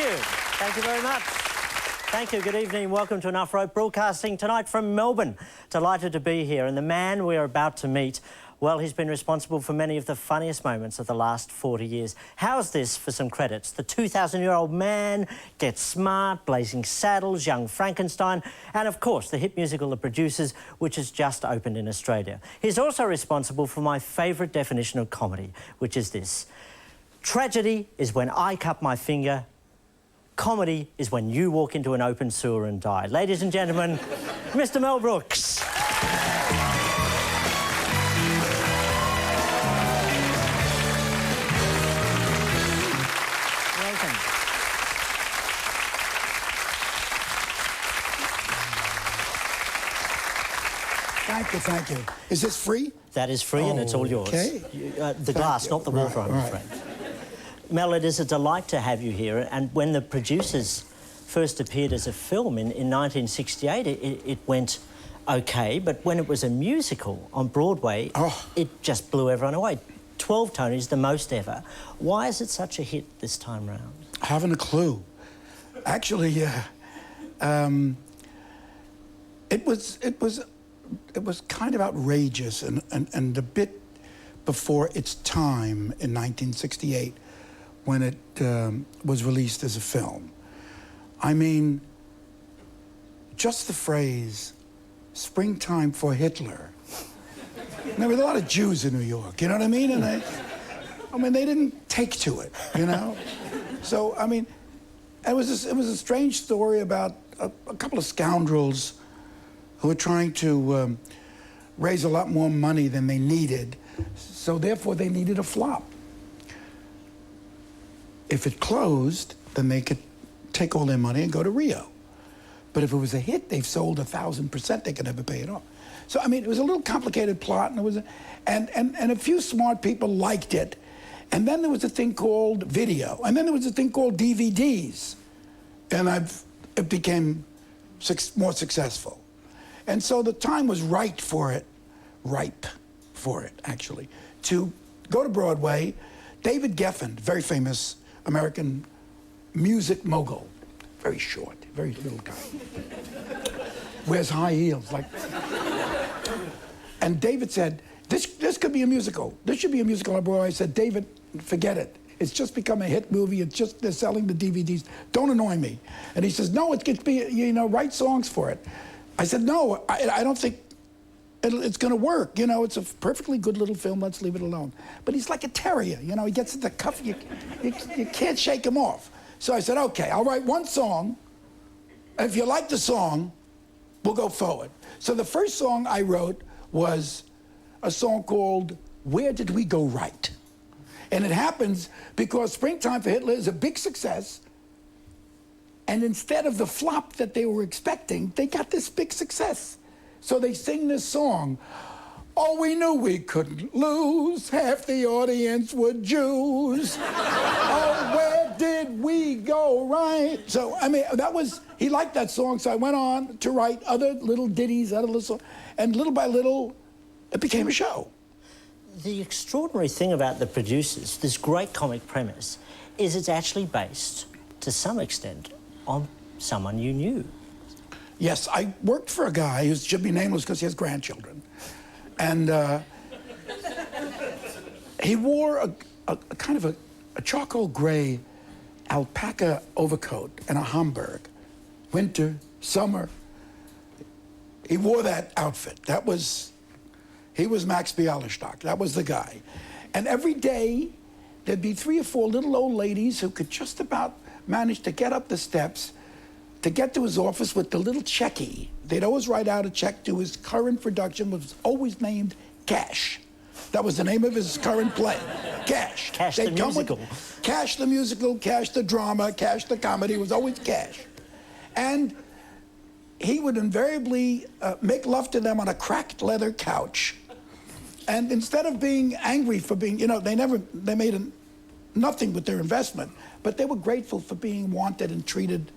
you. Thank you very much. Thank you. Good evening. Welcome to Enough Rope Broadcasting tonight from Melbourne. Delighted to be here. And the man we're about to meet, well, he's been responsible for many of the funniest moments of the last 40 years. How's this for some credits? The 2,000-year-old man, Get Smart, Blazing Saddles, Young Frankenstein, and, of course, the hit musical The Producers, which has just opened in Australia. He's also responsible for my favourite definition of comedy, which is this. Tragedy is when I cut my finger. Comedy is when you walk into an open sewer and die. Ladies and gentlemen, Mr. Mel Brooks. Welcome. Thank you, thank you. Is this free? That is free and it's all yours. Okay. The glass, not the water, I'm afraid. Mel, it is a delight to have you here, and when The Producers first appeared as a film in 1968, it went okay, but when it was a musical on Broadway, it just blew everyone away. 12 Tonys, the most ever. Why is it such a hit this time round? I haven't a clue. Actually, it was kind of outrageous and a bit before its time in 1968 when it was released as a film. I mean, just the phrase, springtime for Hitler. There were a lot of Jews in New York, you know what I mean? And they didn't take to it, you know? So, I mean, it was a strange story about a couple of scoundrels who were trying to raise a lot more money than they needed, so therefore they needed a flop. If it closed, then they could take all their money and go to Rio. But if it was a hit, they've sold 1,000%, they could never pay it off. So, I mean, it was a little complicated plot, and it was and a few smart people liked it. And then there was a thing called video, and then there was a thing called DVDs. And it became more successful. And so the time was ripe for it, actually, to go to Broadway. David Geffen, very famous American music mogul, very short, very little guy, wears high heels, like. And David said, this could be a musical. This should be a musical on Broadway. I said, David, forget it. It's just become a hit movie. It's just, they're selling the DVDs. Don't annoy me. And he says, no, it could be, you know, write songs for it. I said, no, I don't think it's going to work. You know, it's a perfectly good little film. Let's leave it alone. But he's like a terrier. You know, he gets at the cuff. You can't shake him off. So I said, okay, I'll write one song. If you like the song, we'll go forward. So the first song I wrote was a song called Where Did We Go Right? And it happens because Springtime for Hitler is a big success. And instead of the flop that they were expecting, they got this big success. So they sing this song. Oh, we knew we couldn't lose. Half the audience were Jews. Oh, where did we go right? So, I mean, he liked that song, so I went on to write other little ditties, other little songs, and little by little, it became a show. The extraordinary thing about The Producers, this great comic premise, is it's actually based, to some extent, on someone you knew. Yes, I worked for a guy who should be nameless because he has grandchildren. And he wore a kind of a charcoal gray alpaca overcoat and a Homburg. Winter, summer. He wore that outfit. He was Max Bialystock. That was the guy. And every day, there'd be 3 or 4 little old ladies who could just about manage to get up the steps to get to his office with the little checkie. They'd always write out a check to his current production, which was always named Cash. That was the name of his current play, Cash. Cash the musical. Cash the musical, Cash the drama, Cash the comedy, it was always Cash. And he would invariably make love to them on a cracked leather couch. And instead of being angry for being, you know, they made nothing with their investment, but they were grateful for being wanted and treated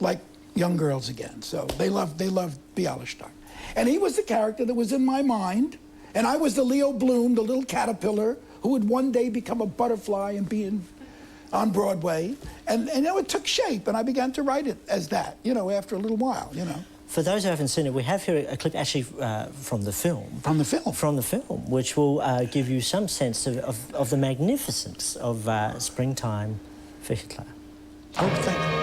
like young girls again. So they loved Bialystock. And he was the character that was in my mind, and I was the Leo Bloom, the little caterpillar, who would one day become a butterfly and be in on Broadway, and you know, it took shape, and I began to write it as that, you know, after a little while, you know. For those who haven't seen it, we have here a clip actually from the film. From the film? From the film, which will give you some sense of the magnificence of Springtime for Hitler. Oh, thank you.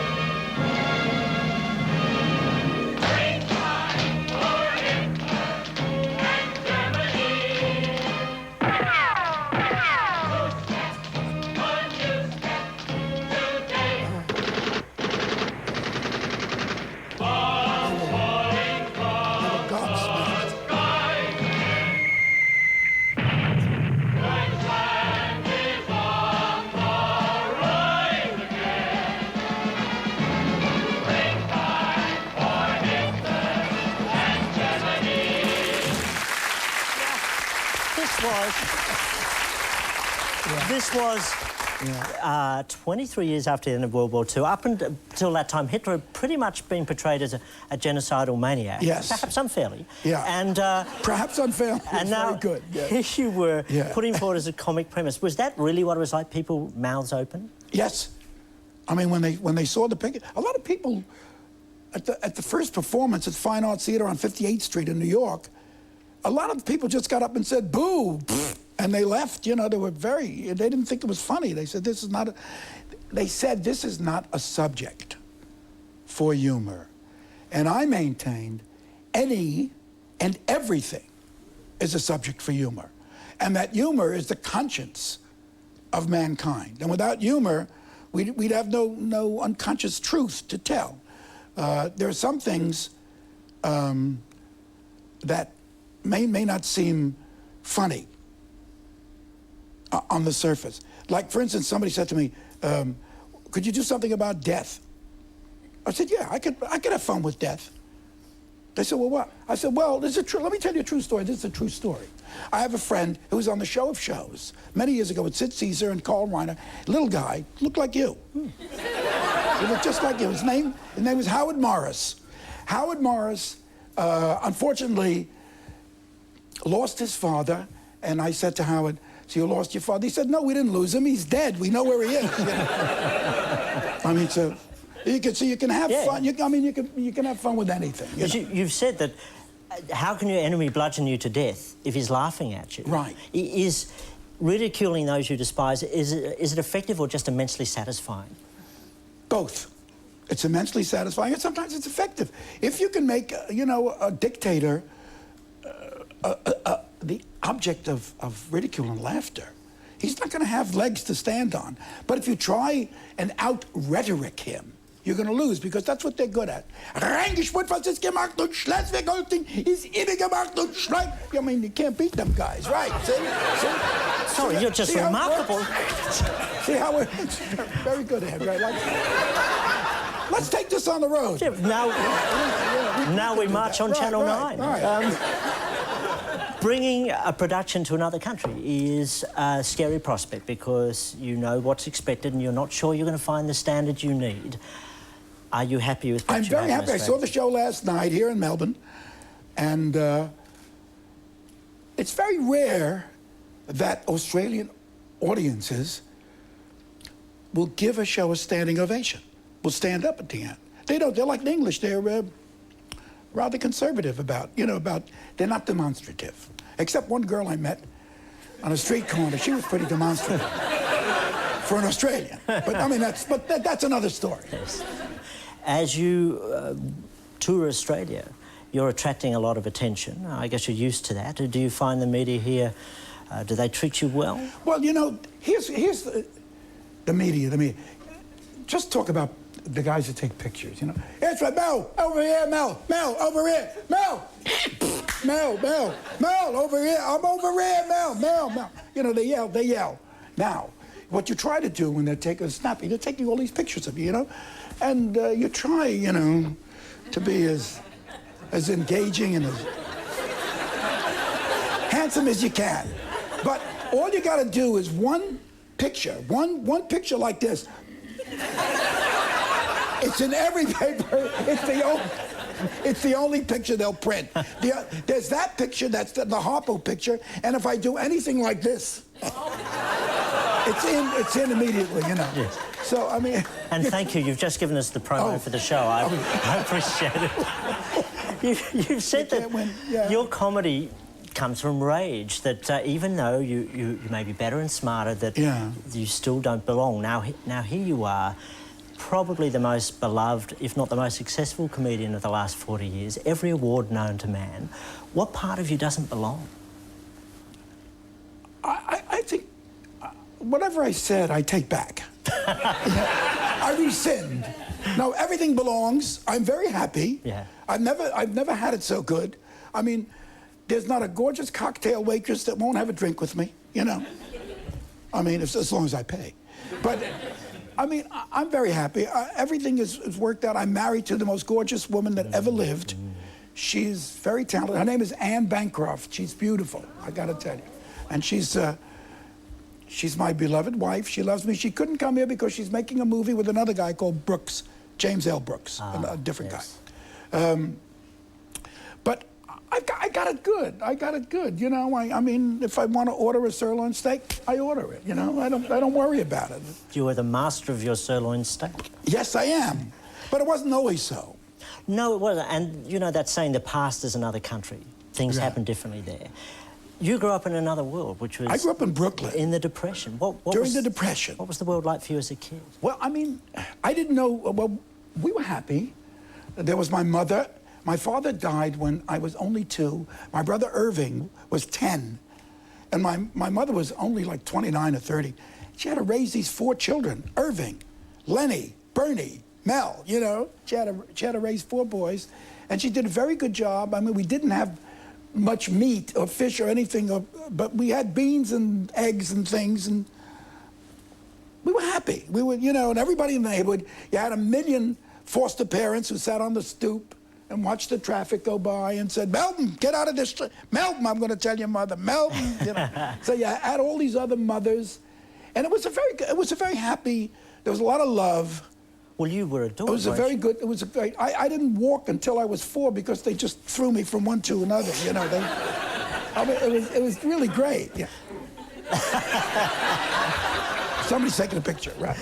This was 23 years after the end of World War II. Up until that time, Hitler had pretty much been portrayed as a genocidal maniac. Yes. Perhaps unfairly. Yeah. And, perhaps unfairly. And now, very good. Yeah. Here you were putting forward as a comic premise. Was that really what it was like? People mouths open? Yes. I mean, when they saw the picture, a lot of people at the first performance at Fine Arts Theater on 58th Street in New York, a lot of people just got up and said, "Boo!" And they left. You know, they didn't think it was funny. They said, this is not a subject for humor. And I maintained any and everything is a subject for humor. And that humor is the conscience of mankind. And without humor, we'd have no unconscious truth to tell. There are some things that may not seem funny on the surface. Like, for instance, somebody said to me, could you do something about death? I said, yeah, I could have fun with death. They said, well, what? I said, well, this is true. Let me tell you a true story. This is a true story. I have a friend who was on the Show of Shows many years ago with Sid Caesar and Carl Reiner. Little guy, looked like you. He looked just like you. His name was Howard Morris. Howard Morris, unfortunately, lost his father, and I said to Howard, so you lost your father? He said, no, we didn't lose him. He's dead. We know where he is. You know? I mean, so you can have fun. You can have fun with anything. You've said that. How can your enemy bludgeon you to death if he's laughing at you? Right. Is ridiculing those you despise, is it effective or just immensely satisfying? Both. It's immensely satisfying, and sometimes it's effective. If you can make, you know, a dictator the object of ridicule and laughter, he's not going to have legs to stand on. But if you try and out-rhetoric him, you're going to lose, because that's what they're good at. Reingeschwurt, was ist gemacht und Schleswig-Holstein ist inne gemacht und Schleim. I mean, you can't beat them guys, right? See? Sorry, you're just remarkable. See how we're very good at it, right? Let's take this on the road. Yeah, now we march on Channel 9. Right. Bringing a production to another country is a scary prospect, because you know what's expected and you're not sure you're going to find the standard you need. Are you happy with what I'm very happy. I saw the show last night here in Melbourne, and it's very rare that Australian audiences will give a show a standing ovation, will stand up at the end. They don't. They're like the English. They're rather conservative about, they're not demonstrative. Except one girl I met on a street corner. She was pretty demonstrative for an Australian. But I mean, that's another story. Yes. As you tour Australia, you're attracting a lot of attention. I guess you're used to that. Do you find the media here, do they treat you well? Well, you know, here's the media. Just talk about the guys that take pictures, you know. It's right, Mel, over here, Mel, over here, Mel, Mel, over here, I'm over here, Mel. You know, they yell. Now, what you try to do when they're taking a snap, they're taking all these pictures of you, you know, and you try, you know, to be as engaging and as handsome as you can. But all you got to do is one picture like this. It's in every paper. It's the only picture they'll print. There's that picture, that's the Harpo picture, and if I do anything like this, It's in immediately, you know. Yes. So, I mean... And thank you. You've just given us the promo for the show. I appreciate it. You've said that your comedy comes from rage, that even though you may be better and smarter, that you still don't belong. Now here you are, probably the most beloved, if not the most successful comedian of the last 40 years, every award known to man. What part of you doesn't belong? I think whatever I said, I take back. I rescind. No, everything belongs. I'm very happy. Yeah. I've never had it so good. I mean, there's not a gorgeous cocktail waitress that won't have a drink with me, you know. I mean, as long as I pay. But, I mean, I'm very happy. Everything is worked out. I'm married to the most gorgeous woman that ever lived. She's very talented. Her name is Anne Bancroft. She's beautiful, I gotta tell you. And she's my beloved wife. She loves me. She couldn't come here because she's making a movie with another guy called Brooks, James L. Brooks, a different guy. But I got it good. I got it good. You know, I mean, if I want to order a sirloin steak, I order it. You know, I don't worry about it. You are the master of your sirloin steak. Yes, I am. But it wasn't always so. No, it wasn't. And you know that saying, the past is another country. Things happen differently there. You grew up in another world, which was... I grew up in Brooklyn. In the Depression. During the Depression. What was the world like for you as a kid? Well, I mean, I didn't know... Well, we were happy. There was my mother. My father died when I was only 2. My brother Irving was 10. And my mother was only like 29 or 30. She had to raise these 4 children. Irving, Lenny, Bernie, Mel, you know. She had to raise 4 boys. And she did a very good job. I mean, we didn't have much meat or fish or anything, but we had beans and eggs and things, and we were happy. We were, you know, and everybody in the neighborhood, you had a million foster parents who sat on the stoop and watched the traffic go by and said, Melton, get out of this. Melton, I'm going to tell your mother. Melton, you know. So you had all these other mothers, and it was a very happy, there was a lot of love. Well, you were adored. It was a very good, I didn't walk until I was 4 because they just threw me from one to another, you know. I mean, it was really great, yeah. Somebody's taking a picture, right?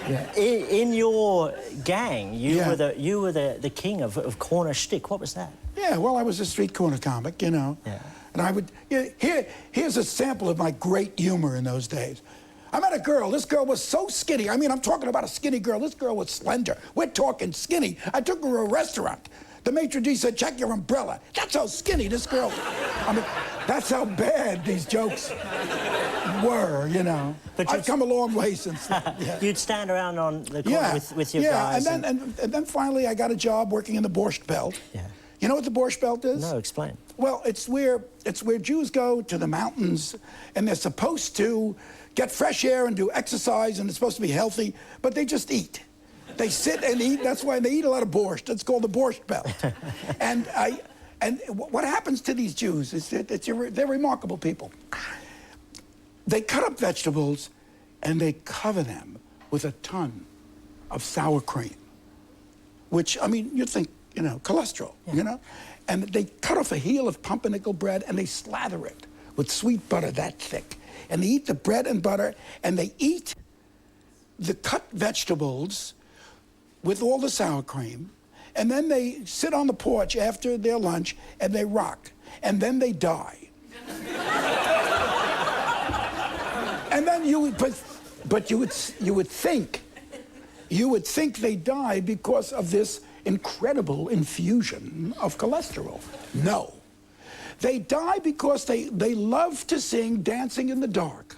Yeah. In your gang, you were the king of corner shtick. What was that? Yeah, well, I was a street corner comic, you know. Yeah. And I would, here's a sample of my great humor in those days. I met a girl. This girl was so skinny. I mean, I'm talking about a skinny girl. This girl was slender. We're talking skinny. I took her to a restaurant. The maitre d' said, check your umbrella. That's how skinny this girl was. I mean, that's how bad these jokes were, you know. But I've come a long way since then. Yeah. You'd stand around on the corner with your guys. Yeah, and then finally I got a job working in the Borscht Belt. Yeah. You know what the Borscht Belt is? No, explain. Well, it's where Jews go to the mountains, and they're supposed to get fresh air and do exercise, and it's supposed to be healthy, but they just eat. They sit and eat. That's why they eat a lot of borscht. It's called the Borscht Belt. And what happens to these Jews is that they're remarkable people. They cut up vegetables, and they cover them with a ton of sour cream, which, I mean, you think, you know, cholesterol, you know? And they cut off a heel of pumpernickel bread, and they slather it with sweet butter that thick. And they eat the bread and butter, and they eat the cut vegetables with all the sour cream, and then they sit on the porch after their lunch, and they rock, and then they die. And then you would think they die because of this incredible infusion of cholesterol. No. They die because they love to sing Dancing in the Dark.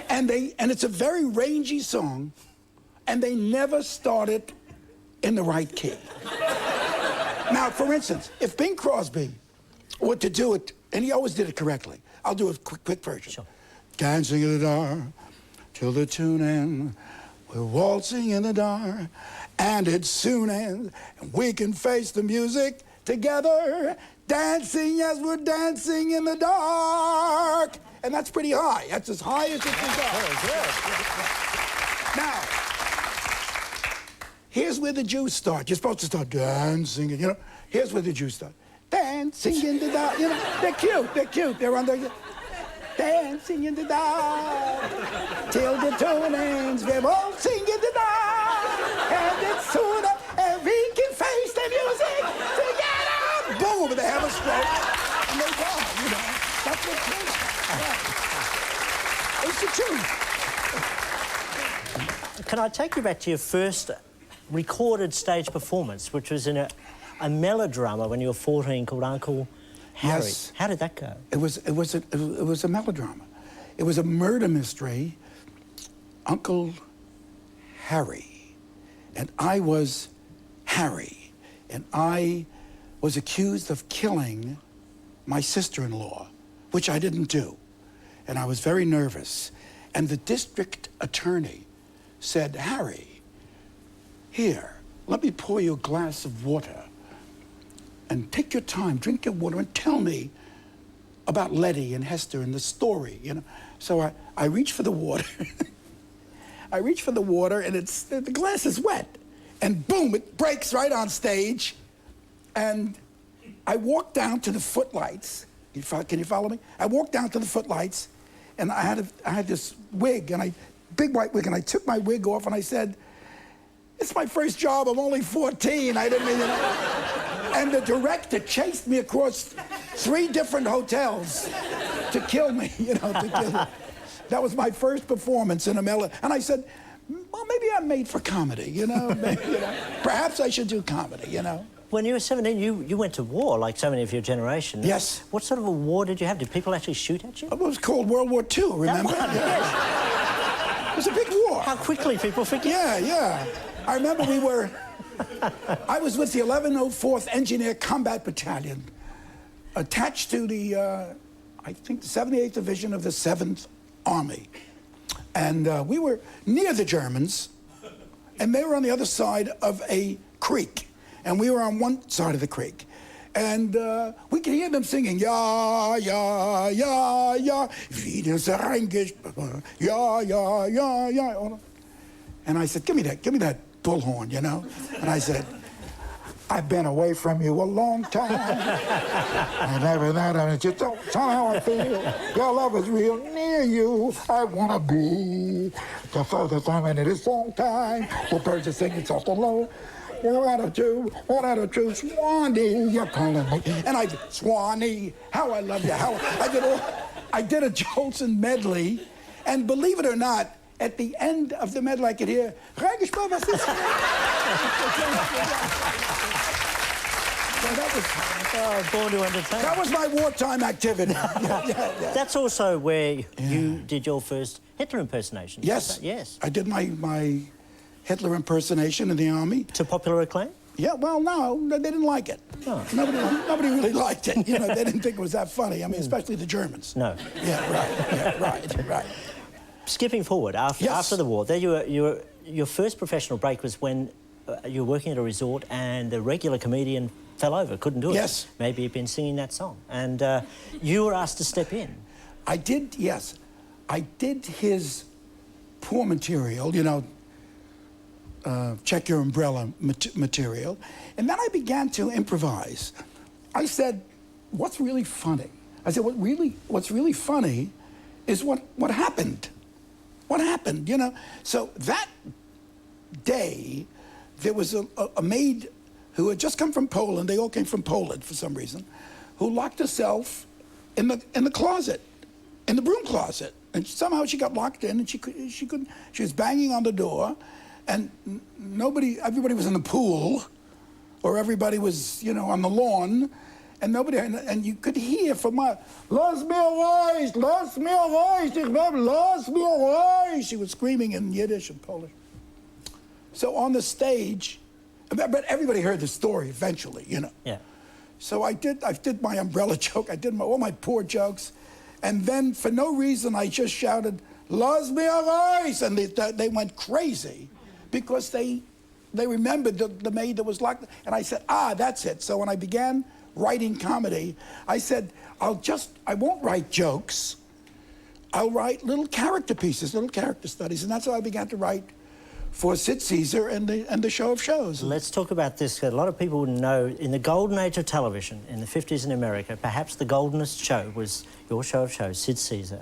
And it's a very rangy song, and they never start it in the right key. Now, for instance, if Bing Crosby were to do it, and he always did it correctly, I'll do a quick version. Sure. Dancing in the dark till the tune ends. We're waltzing in the dark, and it soon ends, and we can face the music together. Dancing as we're dancing in the dark. And that's pretty high. That's as high as it can go. Now, here's where the Jews start. You're supposed to start dancing, you know. Here's where the Jews start. Dancing in the dark, you know. They're cute, they're cute. They're on their... dancing in the dark, till the tune ends, we're all singing in the dark, and it's sooner, and we can face the music together. Boom, they have a stroke, and they go, you know. That's what it is. It's the truth. Can I take you back to your first recorded stage performance, which was in a melodrama when you were 14 called Uncle Harry? Yes. How did that go? It was a melodrama. It was a murder mystery. Uncle Harry, and I was Harry, and I was accused of killing my sister-in-law, which I didn't do, and I was very nervous. And the district attorney said, "Harry, here, let me pour you a glass of water, and take your time, drink your water, and tell me about Letty and Hester and the story, you know." So I reach for the water. I reach for the water, and the glass is wet. And boom, it breaks right on stage. And I walk down to the footlights. Can you follow me? I walked down to the footlights, and I had this wig, big white wig, and I took my wig off, and I said, "It's my first job, I'm only 14, I didn't mean, you know." And the director chased me across 3 different hotels to kill me, you know, to kill me. That was my first performance in a melody. And I said, well, maybe I'm made for comedy, you know? Maybe, you know? Perhaps I should do comedy, you know? When you were 17, you went to war, like so many of your generation. Yes. What sort of a war did you have? Did people actually shoot at you? It was called World War II, remember? Yes. It was a big war. How quickly people forget. Yeah. I remember I was with the 1104th Engineer Combat Battalion, attached to the, I think, the 78th Division of the 7th Army. And we were near the Germans, and they were on the other side of a creek. And we were on one side of the creek. And we could hear them singing, "Ja, ja, ja, ja, wieder reingesch, ja, ja, ja, ja." And I said, give me that bullhorn, you know? And I said, "I've been away from you a long time. And every night I just don't tell how I feel. Your love is real near you. I want to be the furthest time in this long time. Well, birds are singing soft and low. 1 out of 2, Swanee, you're calling me." And I did, "Swanee, how I love you, how I did a Jolson medley, and believe it or not, at the end of the medley I could hear, So Born to entertain. that was my wartime activity. Yeah. That's also where you did your first Hitler impersonation. Yes. Yes. I did my Hitler impersonation in the Army. To popular acclaim? Yeah, well, no, they didn't like it. Oh. Nobody really liked it. You know, they didn't think it was that funny. I mean, especially the Germans. No. Yeah, right. Skipping forward, after the war, there your first professional break was when you were working at a resort and the regular comedian fell over, couldn't do it. Yes. Maybe he'd been singing that song. And you were asked to step in. I did, yes. I did his poor material, you know, check your umbrella material. And then I began to improvise. I said, what's really funny? I said, what's really funny is what happened. What happened, you know? So that day, there was a maid who had just come from Poland. They all came from Poland for some reason, who locked herself in the closet, in the broom closet. And somehow she got locked in, and she couldn't. She was banging on the door, and everybody was in the pool, or everybody was, you know, on the lawn, and and you could hear from my, "Lass mir raus, lass mir raus, lass mir raus." She was screaming in Yiddish and Polish. So on the stage, but everybody heard the story eventually, you know. Yeah. So I did my umbrella joke, I did all my poor jokes, and then for no reason I just shouted, "Lass mir raus," and they went crazy because they remembered the maid that was locked, and I said, that's it. So when I began writing comedy, I said, I won't write jokes, I'll write little character pieces, little character studies, and that's how I began to write for Sid Caesar and the show of shows. Let's talk about this. A lot of people know in the golden age of television, in the 50s in America, perhaps the goldenest show was your show of shows, Sid Caesar.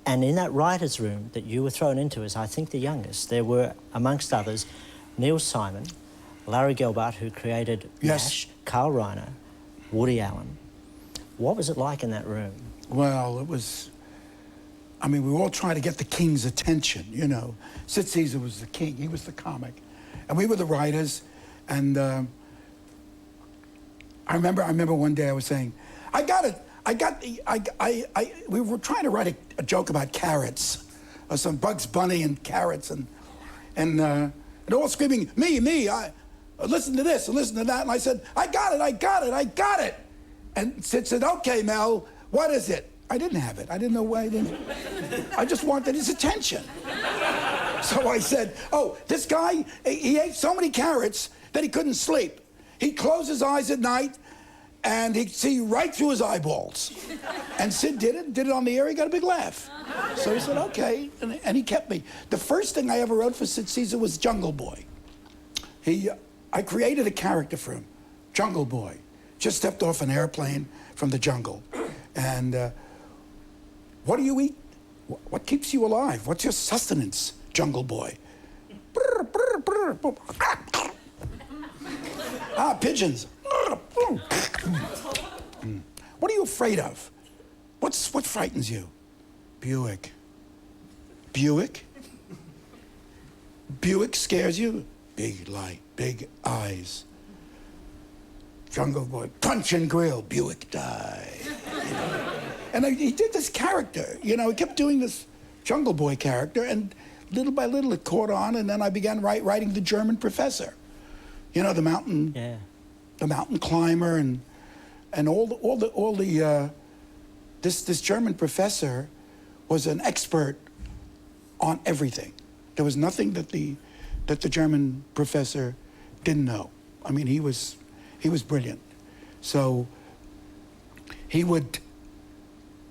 And in that writer's room that you were thrown into as, I think, the youngest, there were, amongst others, Neil Simon, Larry Gelbart, who created MASH, Carl Reiner, Woody Allen. What was it like in that room? Well, it was... I mean, we were all trying to get the king's attention, you know. Sid Caesar was the king, he was the comic. And we were the writers, and I remember one day I was saying, we were trying to write a joke about carrots, or some Bugs Bunny and carrots, and all screaming, me, listen to this, and listen to that, and I said, I got it. And Sid said, okay, Mel, what is it? I didn't have it. I didn't know why I didn't. I just wanted his attention. So I said, oh, this guy, he ate so many carrots that he couldn't sleep. He'd close his eyes at night, and he'd see right through his eyeballs. And Sid did it on the air. He got a big laugh. So he said, okay, and he kept me. The first thing I ever wrote for Sid Caesar was Jungle Boy. I created a character for him, Jungle Boy. Just stepped off an airplane from the jungle. And what do you eat? What keeps you alive? What's your sustenance, Jungle Boy? Pigeons. What are you afraid of? What frightens you? Buick. Buick? Buick scares you? Big light, big eyes. Jungle Boy, punch and grill, Buick die. And he did this character, you know, he kept doing this Jungle Boy character, and little by little it caught on, and then I began writing the German professor. You know, the mountain climber, and this German professor was an expert on everything. There was nothing that the German professor didn't know. I mean, he was brilliant. So he would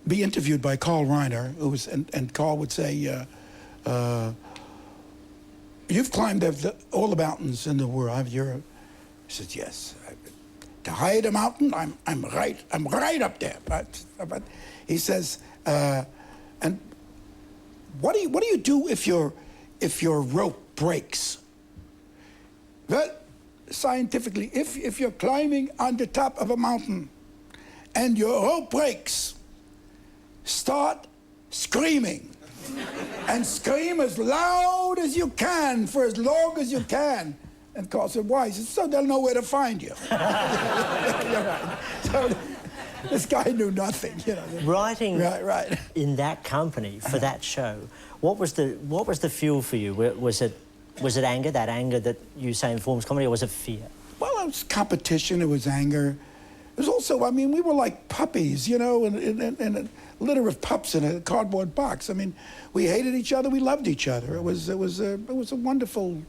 be interviewed by Carl Reiner, and Carl would say, you've climbed all the mountains in the world. He said, yes. To hide a mountain, I'm right up there. But he says, and what do you do if your rope breaks? Well, scientifically, if you're climbing on the top of a mountain and your rope breaks, start screaming. And scream as loud as you can for as long as you can. And Carl said, why? He said, so they'll know where to find you. Right. So this guy knew nothing, you know. Writing right. in that company for that show, what was the fuel for you? Was it anger, that anger that you say informs comedy, or was it fear? Well, it was competition, it was anger. It was also, I mean, we were like puppies, you know, in a litter of pups in a cardboard box. I mean, we hated each other, we loved each other. It was a wonderful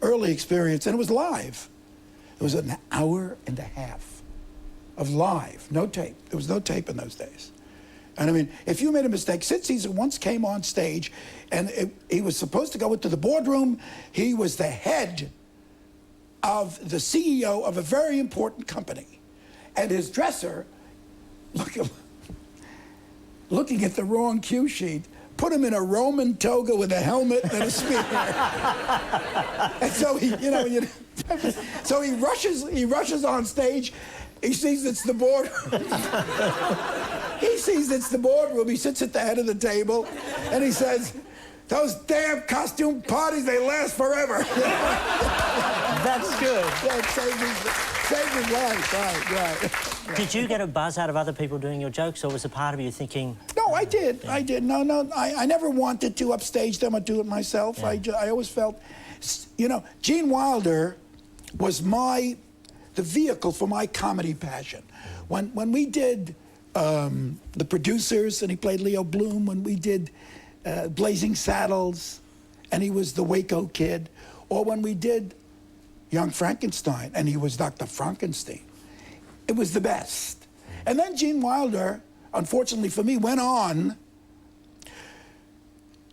early experience, and it was live. It was an hour and a half of live, no tape. There was no tape in those days. And I mean, if you made a mistake, Sid Caesar once came on stage, and he was supposed to go into the boardroom. He was the head of the CEO of a very important company. And his dresser, looking at the wrong cue sheet, put him in a Roman toga with a helmet and a spear. And so he rushes on stage. He sees it's the boardroom. He sees it's the boardroom. He sits at the head of the table, and he says, "Those damn costume parties, they last forever." That's good. That saved his life. Right. Did you get a buzz out of other people doing your jokes, or was a part of you thinking... No, I did. Yeah. I did. No. I never wanted to upstage them or do it myself. Yeah. I always felt... You know, Gene Wilder was the vehicle for my comedy passion. When we did The Producers, and he played Leo Bloom, when we did Blazing Saddles, and he was the Waco Kid, or when we did Young Frankenstein, and he was Dr. Frankenstein. It was the best. And then Gene Wilder, unfortunately for me, went on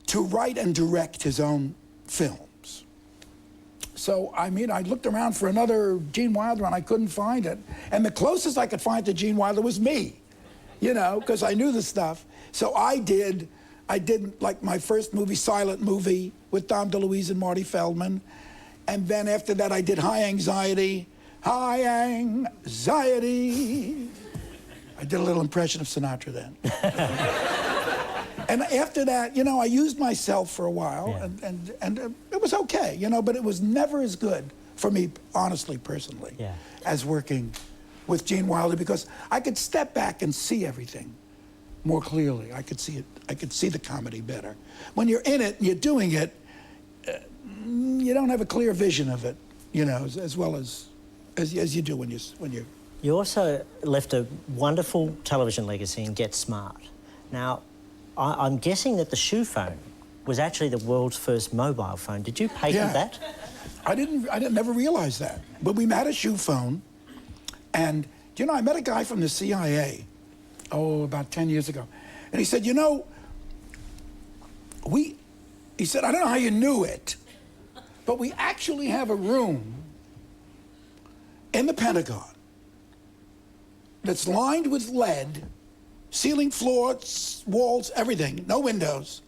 to write and direct his own films. So, I mean, I looked around for another Gene Wilder and I couldn't find it. And the closest I could find to Gene Wilder was me, you know, because I knew the stuff. So I did like my first movie, silent movie, with Dom DeLuise and Marty Feldman. And then after that, I did High Anxiety. High Anxiety. I did a little impression of Sinatra then. And after that, you know, I used myself for a while, and it was okay, you know, but it was never as good for me, honestly, personally, as working with Gene Wilder, because I could step back and see everything more clearly. I could see it. I could see the comedy better. When you're in it and you're doing it, you don't have a clear vision of it, you know, as well as you do when you're. You also left a wonderful television legacy in Get Smart. Now, I'm guessing that the shoe phone was actually the world's first mobile phone. Did you patent that? I never realized that. But we had a shoe phone, and you know, I met a guy from the CIA, about 10 years ago, and he said, you know, he said, I don't know how you knew it, but we actually have a room in the Pentagon that's lined with lead, ceiling, floor, walls, everything, no windows,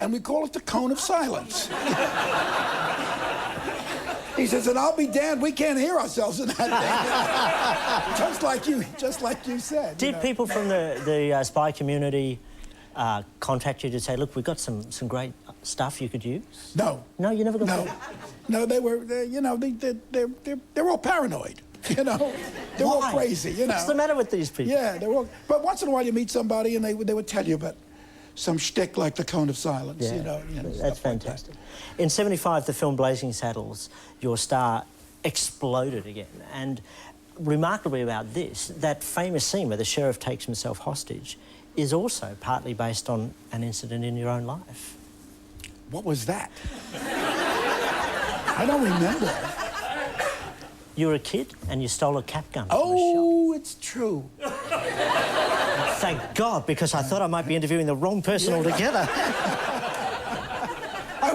and we call it the Cone of Silence. He says, and I'll be damned, we can't hear ourselves in that thing. just like you said. Did people from the spy community contact you to say, look, we've got some great stuff you could use? No. No, you never got that? No, they're all paranoid. You know, they're all crazy, you know. What's the matter with these people? Yeah, but once in a while you meet somebody and they would tell you about some shtick like the Cone of Silence, you know. That's fantastic. In '75, the film Blazing Saddles, your star exploded again. And remarkably about this, that famous scene where the sheriff takes himself hostage is also partly based on an incident in your own life. What was that? I don't remember. You were a kid and you stole a cap gun from a shop. Oh, it's true. Thank God, because I thought I might be interviewing the wrong person altogether. I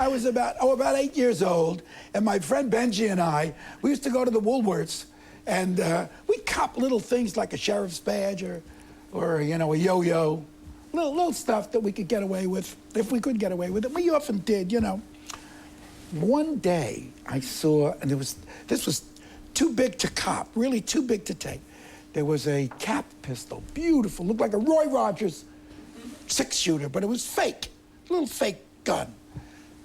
was about 8 years old, and my friend Benji and I, we used to go to the Woolworths, and we'd cop little things like a sheriff's badge or you know, a yo-yo, little stuff that we could get away with, if we could get away with it. We often did, you know. One day I saw, and this was too big to cop, really too big to take. There was a cap pistol, beautiful, looked like a Roy Rogers 6-shooter, but it was fake, a little fake gun.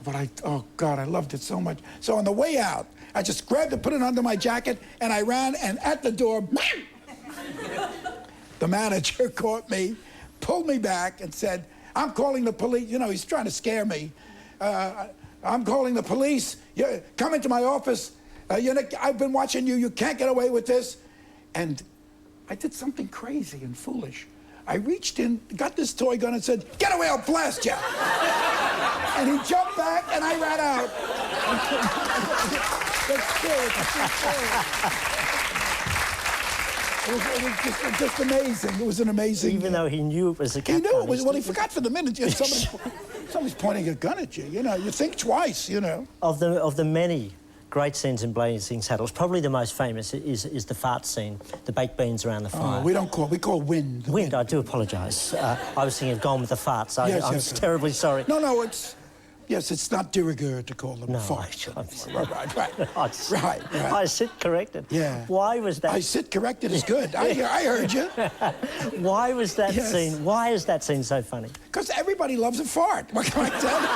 But oh God, I loved it so much. So on the way out, I just grabbed it, put it under my jacket, and I ran, and at the door, the manager caught me, pulled me back, and said, I'm calling the police. You know, he's trying to scare me. I'm calling the police. Come into my office. I've been watching you. You can't get away with this. And I did something crazy and foolish. I reached in, got this toy gun and said, get away, I'll blast you. And he jumped back and I ran out. That's true. It's a true story. It was just amazing. It was an amazing... Even though he knew it was a cap gun. He knew it was. Well, he forgot for the minute. You know, somebody's pointing a gun at you. You know, you think twice. You know. Of the many great scenes in Blazing Saddles, probably the most famous is the fart scene, the baked beans around the fire. We call wind. Wind. I do apologise. I was thinking of Gone with the Farts. I'm terribly sorry. No, it's. Yes, it's not de rigueur to call them farts. Right. I sit corrected. Yeah. Why was that? I sit corrected is good. I heard you. Why was that scene? Why is that scene so funny? Because everybody loves a fart. What can I tell you?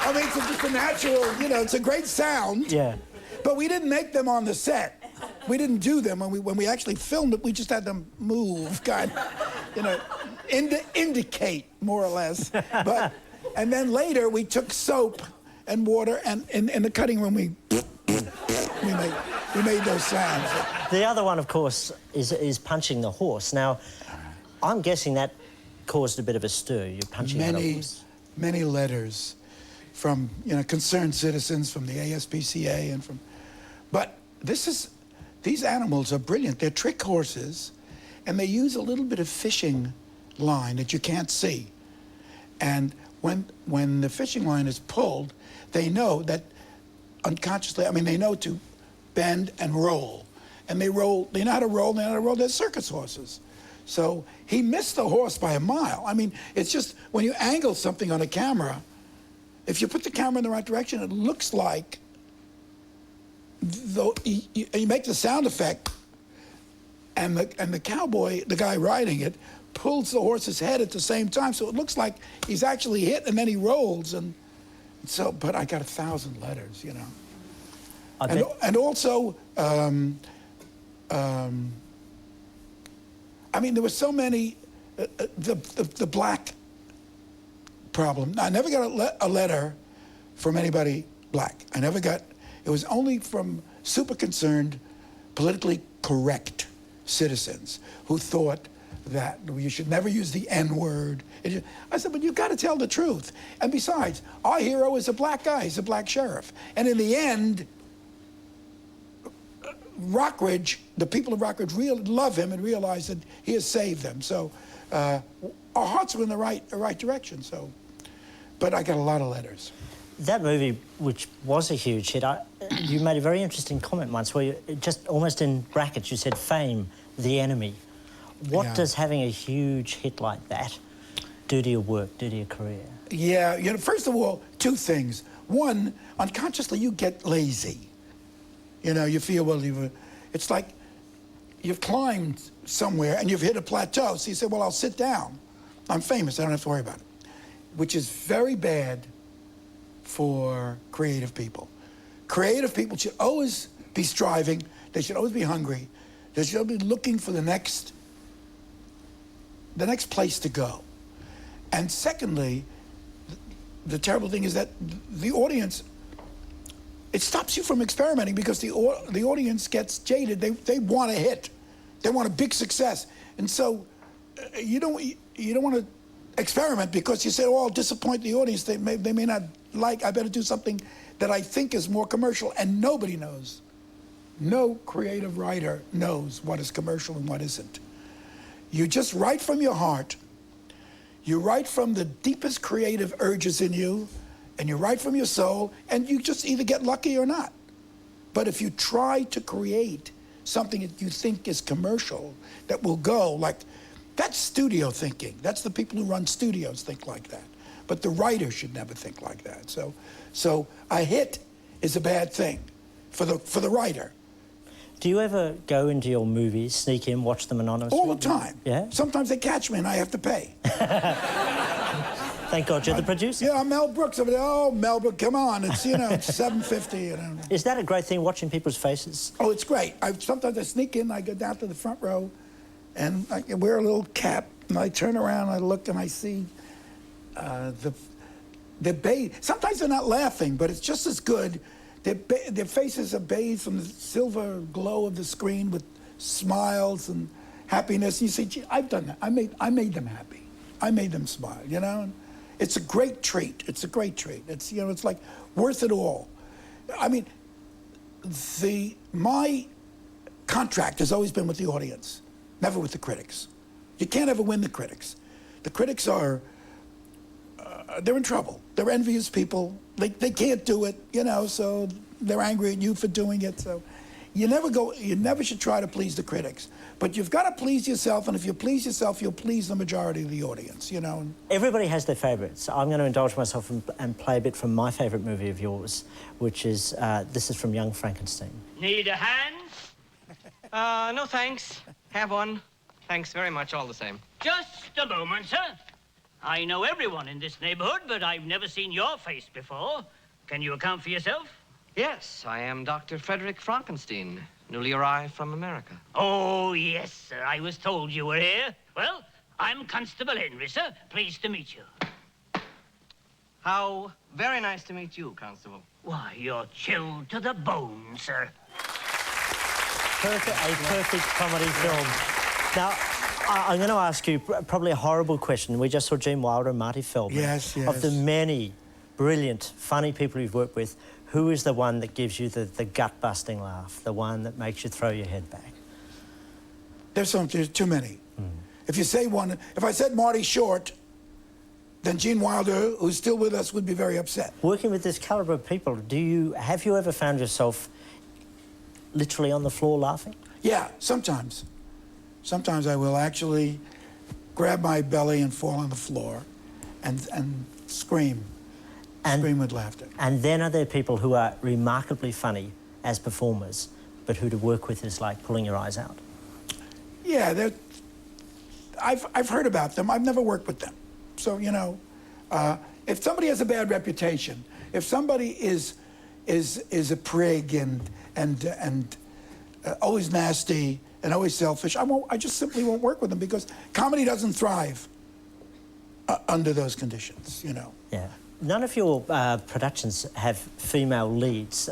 I mean, it's just a natural. You know, it's a great sound. Yeah. But we didn't make them on the set. We didn't do them when we actually filmed it. We just had them move, kind of, you know, indicate more or less, but. And then later, we took soap and water, and in the cutting room, we made those sounds. The other one, of course, is punching the horse. Now, I'm guessing that caused a bit of a stir. You're punching a horse. Many letters from concerned citizens, from the ASPCA, and from. But these animals are brilliant. They're trick horses, and they use a little bit of fishing line that you can't see, and when the fishing line is pulled, they know that unconsciously, I mean, they know to bend and roll. And they know how to roll, they're circus horses. So he missed the horse by a mile. I mean, it's just, when you angle something on a camera, if you put the camera in the right direction, it looks like, though you make the sound effect, and the cowboy, the guy riding it, pulls the horse's head at the same time, so it looks like he's actually hit, and then he rolls, and so. But I got 1,000 letters, you know. And also, I mean, there were so many. The black problem. I never got a letter from anybody black. I never got. It was only from super concerned, politically correct citizens who thought that you should never use the N-word. I said, but you've got to tell the truth. And besides, our hero is a black guy. He's a black sheriff. And in the end, Rockridge, the people of Rockridge really love him and realize that he has saved them. So our hearts were in the right direction. So, but I got a lot of letters. That movie, which was a huge hit, you made a very interesting comment once where you, just almost in brackets, you said fame, the enemy. What does having a huge hit like that do to your work, do to your career? Yeah, you know, first of all, two things. One, unconsciously you get lazy. You know, you feel, well, it's like you've climbed somewhere and you've hit a plateau. So you say, well, I'll sit down. I'm famous, I don't have to worry about it. Which is very bad for creative people. Creative people should always be striving. They should always be hungry. They should always be looking for the next place to go. And secondly, the terrible thing is that the audience, it stops you from experimenting because the audience gets jaded. They want a hit. They want a big success. And so you don't want to experiment because you say, oh, I'll disappoint the audience. They may not like, I better do something that I think is more commercial. And nobody knows. No creative writer knows what is commercial and what isn't. You just write from your heart. You write from the deepest creative urges in you, and you write from your soul, and you just either get lucky or not. But if you try to create something that you think is commercial, that will go, like, that's studio thinking. That's the people who run studios think like that. But the writer should never think like that. So a hit is a bad thing for the writer. Do you ever go into your movies, sneak in, watch them anonymously? All the time. Yeah? Sometimes they catch me and I have to pay. Thank God you're the producer. Yeah, I'm Mel Brooks over there. Oh, Mel Brooks, come on. It's, you know, it's $7.50. You know. Is that a great thing, watching people's faces? Oh, it's great. Sometimes I sneak in, I go down to the front row, and I wear a little cap, and I turn around, I look, and I see the bathed. Sometimes they're not laughing, but it's just as good. Their faces are bathed from the silver glow of the screen with smiles and happiness. And you say, gee, I've done that. I made them happy. I made them smile, you know? And it's a great treat. It's a great treat. It's, you know, it's like worth it all. I mean, my contract has always been with the audience, never with the critics. You can't ever win the critics. The critics are, they're in trouble. They're envious people. They can't do it, you know, so they're angry at you for doing it. So you never should try to please the critics. But you've got to please yourself, and if you please yourself, you'll please the majority of the audience, you know. Everybody has their favourites. I'm going to indulge myself and play a bit from my favourite movie of yours, which is, this is from Young Frankenstein. Need a hand? No thanks. Have one. Thanks very much, all the same. Just a moment, sir. I know everyone in this neighborhood, but I've never seen your face before. Can you account for yourself? Yes, I am Dr. Frederick Frankenstein, newly arrived from America. Oh, yes, sir. I was told you were here. Well, I'm Constable Henry, sir. Pleased to meet you. How very nice to meet you, Constable. Why, you're chilled to the bone, sir. A perfect comedy film. Now, I'm going to ask you probably a horrible question. We just saw Gene Wilder and Marty Feldman. Yes, yes. Of the many brilliant, funny people you've worked with, who is the one that gives you the gut-busting laugh, the one that makes you throw your head back? There's too many. If you say one, if I said Marty Short, then Gene Wilder, who's still with us, would be very upset. Working with this calibre of people, have you ever found yourself literally on the floor laughing? Yeah, sometimes. Sometimes I will actually grab my belly and fall on the floor and scream. Scream with laughter. And then are there people who are remarkably funny as performers, but who to work with is like pulling your eyes out? Yeah, I've heard about them. I've never worked with them. So, you know, if somebody has a bad reputation, if somebody is a prig and always nasty and always selfish, I just simply won't work with them, because comedy doesn't thrive under those conditions, you know. Yeah. None of your productions have female leads.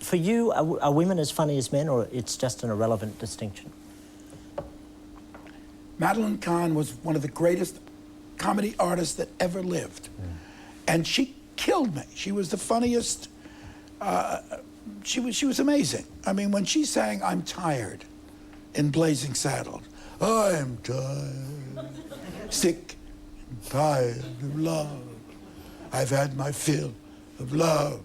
For you, are women as funny as men, or it's just an irrelevant distinction? Madeline Kahn was one of the greatest comedy artists that ever lived. And she killed me. She was the funniest. She was amazing. I mean, when she sang "I'm Tired" in Blazing Saddles, I'm tired, sick and tired of love. I've had my fill of love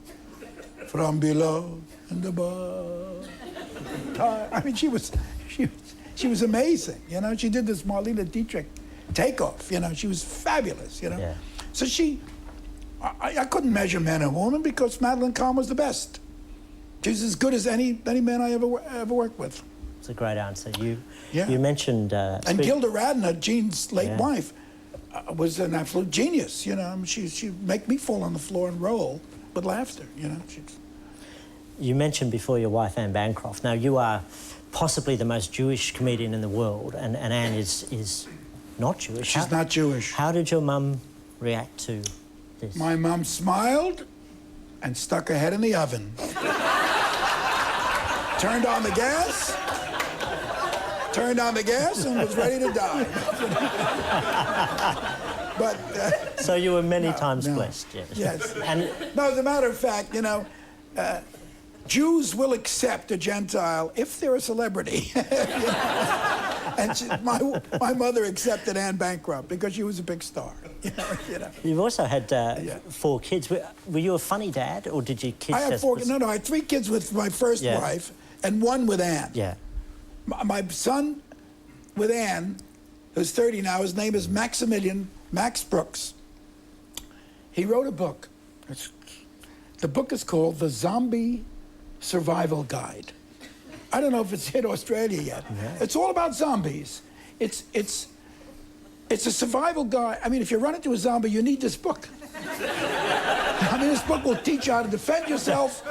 from below and above. I mean, she was amazing, you know. She did this Marlene Dietrich takeoff, you know. She was fabulous, you know. Yeah. So I couldn't measure man and woman, because Madeline Kahn was the best. She was as good as any man I ever worked with. It's a great answer. You mentioned... and Gilda Radner, Gene's late wife, was an absolute genius, you know. She'd make me fall on the floor and roll with laughter, you know. You mentioned before your wife, Anne Bancroft. Now, you are possibly the most Jewish comedian in the world, and Anne is not Jewish. She's not Jewish. How did your mum react to this? My mum smiled and stuck her head in the oven. Turned on the gas, and was ready to die. But so you were many times blessed, yes. Yes. And no, as a matter of fact, you know, Jews will accept a Gentile if they're a celebrity. You know? And my mother accepted Anne Bancroft because she was a big star. You know. You've also had 4 kids. Were you a funny dad, or did your kids? I had 4. No, I had 3 kids with my first wife and 1 with Anne. Yeah. My son with Anne, who's 30 now, his name is Max Brooks. He wrote a book. The book is called The Zombie Survival Guide. I don't know if it's hit Australia yet. Yeah. It's all about zombies. It's a survival guide. I mean, if you run into a zombie, you need this book. I mean, this book will teach you how to defend yourself,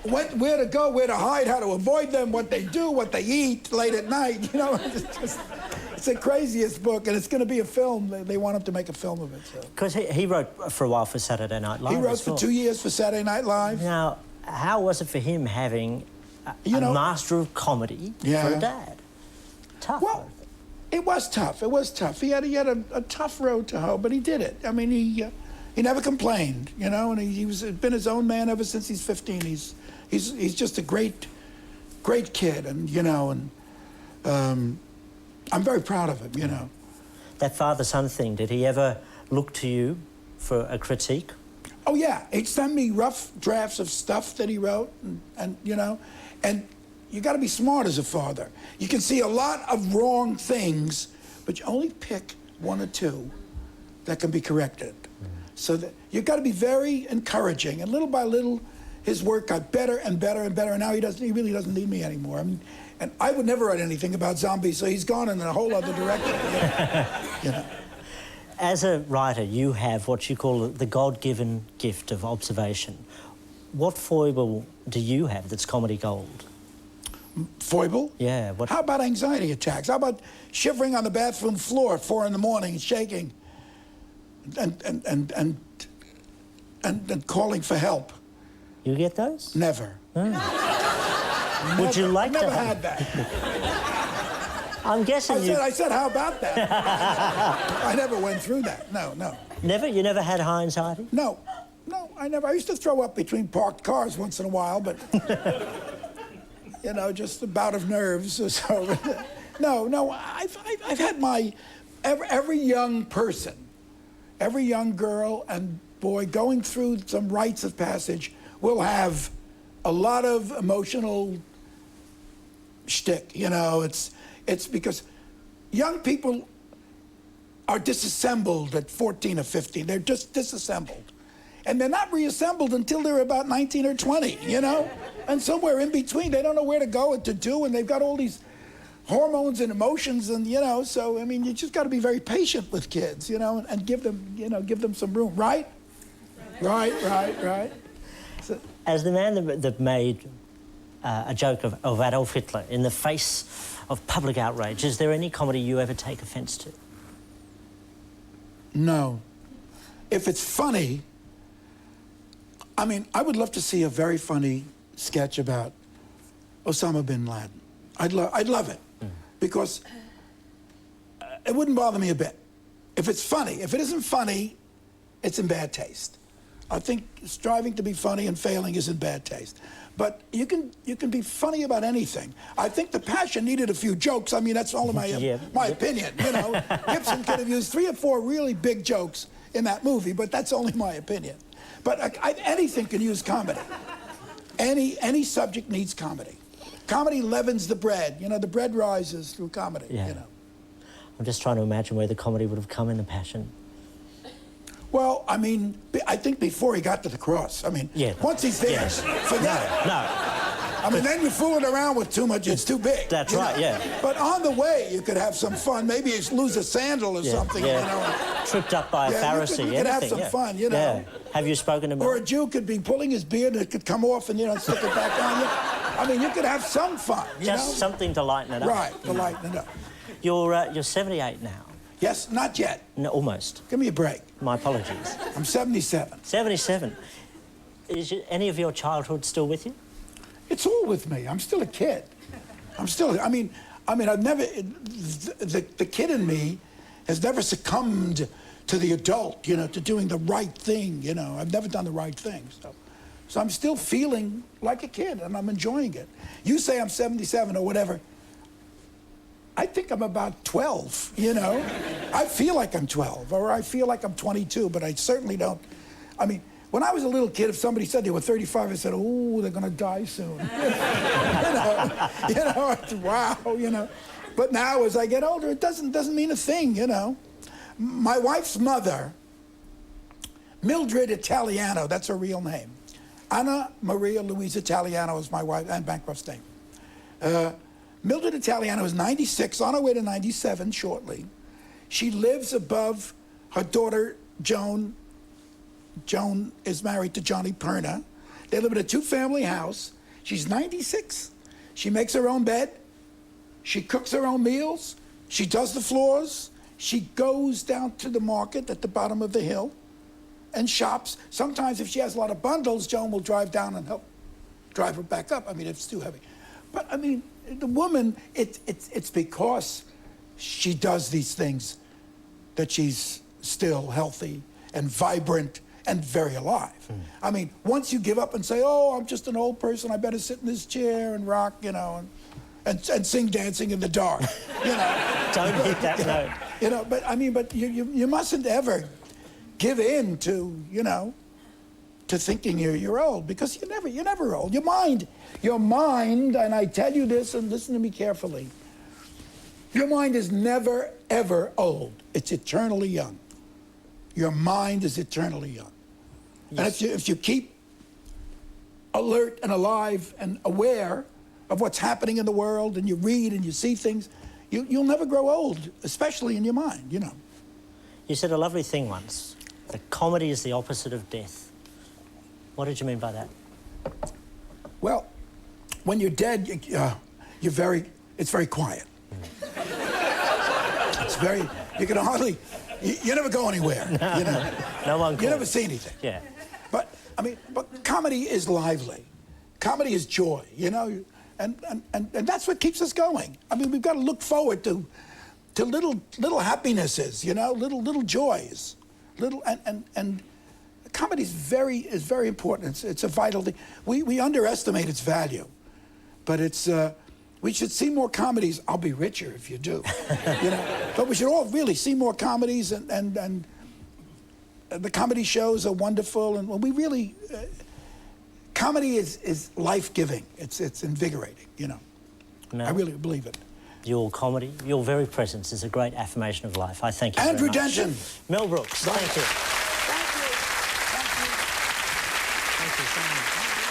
where to go, where to hide, how to avoid them, what they do, what they eat late at night. You know, it's the craziest book, and it's going to be a film. They want him to make a film of it. Because he wrote for a while for Saturday Night Live. He wrote for 2 years for Saturday Night Live. Now, how was it for him having a master of comedy for a dad? Tough. Well, it was tough. It was tough. He had a tough road to hoe, but he did it. I mean, he never complained, you know, and he's been his own man ever since he's 15. He's just a great kid, and you know, and I'm very proud of him, you know. That father-son thing, did he ever look to you for a critique? Oh yeah, he'd send me rough drafts of stuff that he wrote, and you know, and you got to be smart as a father. You can see a lot of wrong things, but you only pick 1 or 2 that can be corrected. So that you've got to be very encouraging, and little by little, his work got better and better and better, and now he really doesn't need me anymore. I mean, and I would never write anything about zombies, so he's gone in a whole other direction. You know. As a writer, you have what you call the God-given gift of observation. What foible do you have that's comedy gold? Foible? Yeah. How about anxiety attacks? How about shivering on the bathroom floor at 4 in the morning and shaking and calling for help? You get those? Never. Oh. Would you like to? Never had that. I'm guessing I said, how about that? I never went through that. No. Never? You never had high anxiety? No, I never. I used to throw up between parked cars once in a while, but you know, just a bout of nerves or so. No. I've had my every young person every young girl and boy going through some rites of passage will have a lot of emotional shtick. You know, it's because young people are disassembled at 14 or 15. They're just disassembled. And they're not reassembled until they're about 19 or 20, you know? And somewhere in between, they don't know where to go and to do, and they've got all these hormones and emotions, and, you know, so, I mean, you just got to be very patient with kids, you know, and give them, you know, give them some room, right? Right. So, as the man that made a joke of Adolf Hitler in the face of public outrage, is there any comedy you ever take offence to? no. If it's funny, I mean, I would love to see a very funny sketch about Osama bin Laden. I'd love it, because it wouldn't bother me a bit. If it's funny. If it isn't funny, it's in bad taste. I think striving to be funny and failing is in bad taste. But you can be funny about anything. I think The Passion needed a few jokes. I mean, that's all of my opinion. You know, Gibson could have used 3 or 4 really big jokes in that movie, but that's only my opinion. But anything can use comedy. Any subject needs comedy. Comedy leavens the bread. You know, the bread rises through comedy. Yeah. You know. I'm just trying to imagine where the comedy would have come in The Passion. Well, I mean, I think before he got to the cross. I mean, once he's there, forget it. No. I mean, then you're fooling around with too much, it's too big. That's right, yeah. But on the way, you could have some fun. Maybe you lose a sandal or something, yeah. you know. Tripped up by a Pharisee, you could have some fun, you know. Yeah. Have you spoken to Mel? Or a Jew could be pulling his beard and it could come off and, you know, stick it back on you. I mean, you could have some fun, you know. Just something to lighten it up. Right, to lighten it up. You're 78 now. Yes, not yet. No, almost. Give me a break. My apologies. I'm 77. 77. Is any of your childhood still with you? It's all with me. I'm still a kid. I mean, I've never, the kid in me has never succumbed to the adult, you know, to doing the right thing, you know. I've never done the right thing, so I'm still feeling like a kid, and I'm enjoying it. You say I'm 77 or whatever. I think I'm about 12, you know. I feel like I'm 12, or I feel like I'm 22, but I certainly don't. I mean, when I was a little kid, if somebody said they were 35, I said, oh, they're going to die soon. Wow, you know. But now, as I get older, it doesn't mean a thing, you know. My wife's mother, Mildred Italiano, that's her real name. Anna Maria Louisa Italiano is my wife, and Bancroft's name. Mildred Italiano is 96, on her way to 97 shortly. She lives above her daughter, Joan. Joan is married to Johnny Perna. They live in a 2-family house. She's 96. She makes her own bed. She cooks her own meals. She does the floors. She goes down to the market at the bottom of the hill and shops. Sometimes if she has a lot of bundles, Joan will drive down and help drive her back up. I mean, if it's too heavy. But, I mean, the woman, it's because she does these things that she's still healthy and vibrant and very alive. I mean, once you give up and say, oh, I'm just an old person, I better sit in this chair and rock, you know, and sing Dancing in the Dark, you know. Don't hit that note. You know, but I mean, but you mustn't ever give in to, you know, to thinking you're old, because you're never old. Your mind, and I tell you this, and listen to me carefully, your mind is never, ever old. It's eternally young. Your mind is eternally young. Yes. And if you keep alert and alive and aware of what's happening in the world, and you read and you see things, you'll never grow old, especially in your mind, you know. You said a lovely thing once, that comedy is the opposite of death. What did you mean by that? Well, when you're dead, it's very quiet. It's very, you can hardly, you never go anywhere. No, you know? No one calls. You never see anything. Yeah. But, I mean, but comedy is lively. Comedy is joy, you know? And that's what keeps us going. I mean, we've got to look forward to little happinesses, you know, little joys, and comedy is very important. It's a vital thing. We underestimate its value, but we should see more comedies. I'll be richer if you do, you know. But we should all really see more comedies and the comedy shows are wonderful, and we really, comedy is life-giving. It's invigorating, you know. Mel, I really believe it. your comedy, your very presence is a great affirmation of life. I thank you Andrew very much. Denton. Mel Brooks, Right. thank you. Thank you. Thank you. Thank you so much.